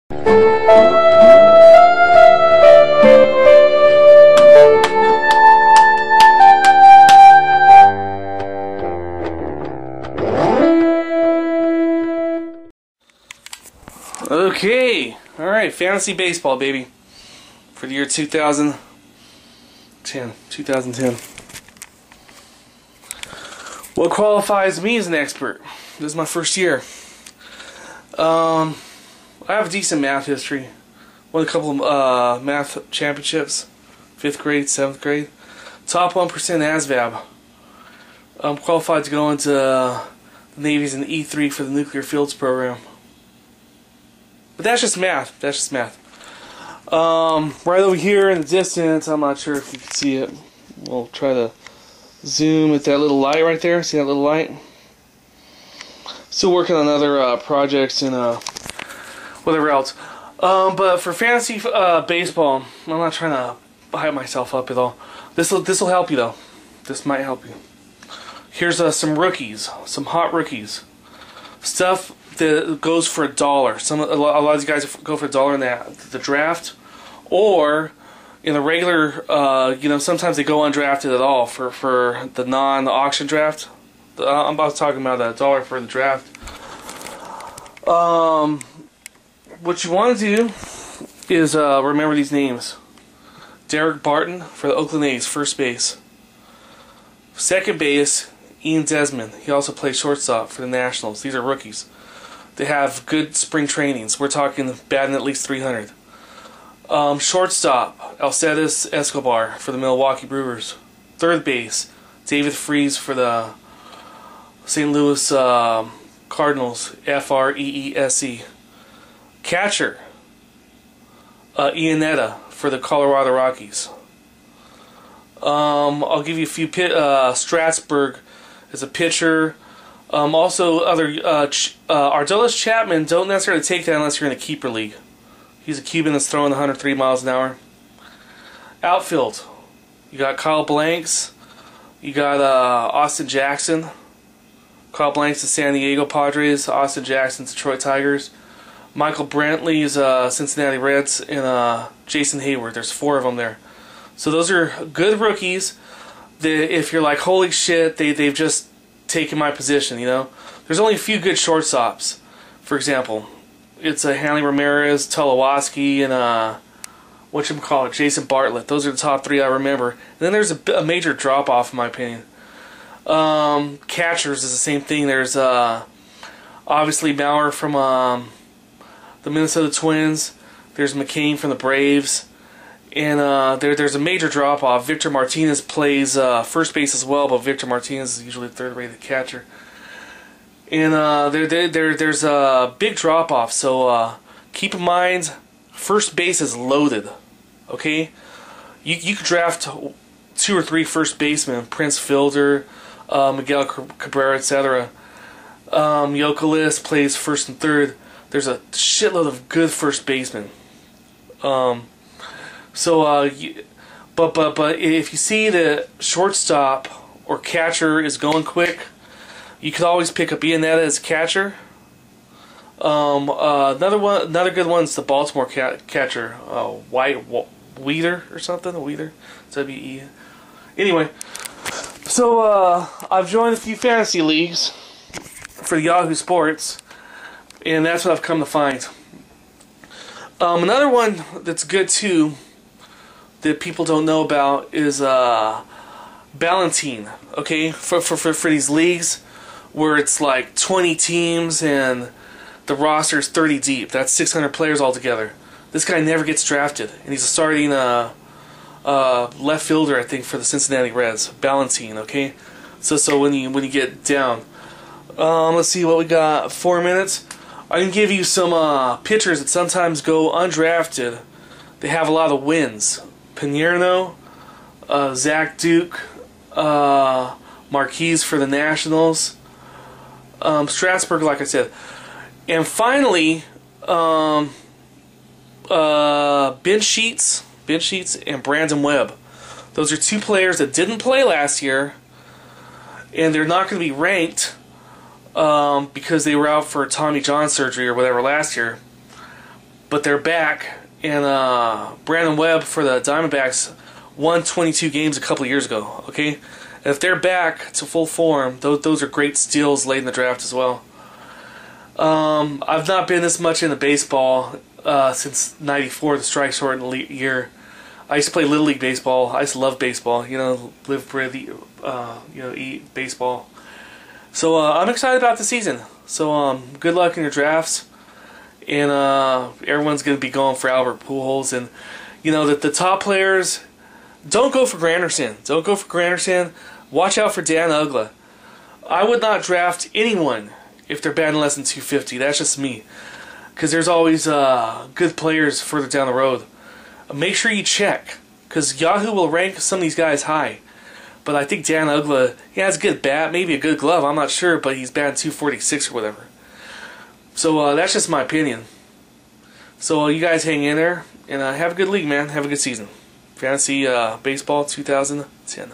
Okay, alright, fantasy baseball, baby, for the year 2010. What qualifies me as an expert? This is my first year. I have a decent math history. Won a couple of math championships, 5th grade, 7th grade. Top 1% ASVAB. I'm qualified to go into the Navy's in E3 for the Nuclear Fields program. But that's just math. That's just math. Right over here in the distance, I'm not sure if you can see it. We'll try to zoom at that little light right there. See that little light? Still working on other projects and whatever else. But for fantasy baseball, I'm not trying to hype myself up at all. This will help you though. This might help you. Here's some rookies, some hot rookies. Stuff that goes for $1. A lot of these guys go for $1 in the draft, or in the regular. Sometimes they go undrafted at all for the non-auction draft. I'm about talking about $1 for the draft. What you want to do is remember these names: Derek Barton for the Oakland A's, first base. Second base, Ian Desmond. He also plays shortstop for the Nationals. These are rookies. They have good spring trainings. We're talking batting at least 300. Shortstop, Alcides Escobar for the Milwaukee Brewers. Third base, David Freese for the St. Louis Cardinals, Freese. Catcher, Ian Netta for the Colorado Rockies. I'll give you a few. Strasburg is a pitcher. Also, other Ardelis Chapman, don't necessarily take that unless you're in a keeper league. He's a Cuban that's throwing 103 miles an hour. Outfield, you got Kyle Blanks, you got Austin Jackson. Kyle Blanks, the San Diego Padres, Austin Jackson, Detroit Tigers. Michael Brantley's Cincinnati Reds, and Jason Hayward. There's 4 of them there. So those are good rookies. If you're like, holy shit, they've just taken my position, you know. There's only a few good shortstops. For example, it's Hanley Ramirez, Tulowitzki, and whatchamacallit, Jason Bartlett. Those are the top 3 I remember. And then there's a major drop off, in my opinion. Catchers is the same thing. There's obviously Bauer from the Minnesota Twins. There's McCain from the Braves. And there's a major drop-off. Victor Martinez plays first base as well, but Victor Martinez is usually a third-rated catcher. And there's a big drop-off, so keep in mind, first base is loaded. Okay, you could draft 2 or 3 first basemen: Prince Fielder, Miguel Cabrera, etc. Yokelis plays first and third. There's a shitload of good first basemen. But if you see the shortstop or catcher is going quick, you could always pick up Ian Netta as a catcher. Another good one's the Baltimore catcher, Weeder or something. Weeder, W-E. Anyway, so I've joined a few fantasy leagues for Yahoo Sports, and that's what I've come to find. Another one that's good too, that people don't know about, is Ballantine. Okay, for these leagues where it's like 20 teams and the roster is 30 deep. That's 600 players altogether. This guy never gets drafted, and he's a starting left fielder, I think, for the Cincinnati Reds. Ballantine. Okay, so when you get down, let's see what we got. 4 minutes. I can give you some pitchers that sometimes go undrafted. They have a lot of wins. Pinheiro, Zach Duke, Marquise for the Nationals, Strasburg, like I said. And finally, Ben Sheets, and Brandon Webb. Those are 2 players that didn't play last year, and they're not going to be ranked because they were out for Tommy John surgery or whatever last year. but they're back. And Brandon Webb for the Diamondbacks won 22 games a couple of years ago. Okay, and if they're back to full form, those are great steals late in the draft as well. I've not been this much into baseball since '94, the strike shortened year. I used to play Little League baseball. I used to love baseball. You know, live, breathe, eat baseball. So I'm excited about the season. So good luck in your drafts. And everyone's going to be going for Albert Pujols. And, you know, the top players, don't go for Granderson. Don't go for Granderson. Watch out for Dan Uggla. I would not draft anyone if they're batting less than 250. That's just me. Because there's always good players further down the road. Make sure you check. Because Yahoo will rank some of these guys high. But I think Dan Uggla, he has a good bat, maybe a good glove, I'm not sure, but he's batting 246 or whatever. So that's just my opinion. So you guys hang in there, and have a good league, man. Have a good season. Fantasy Baseball 2010.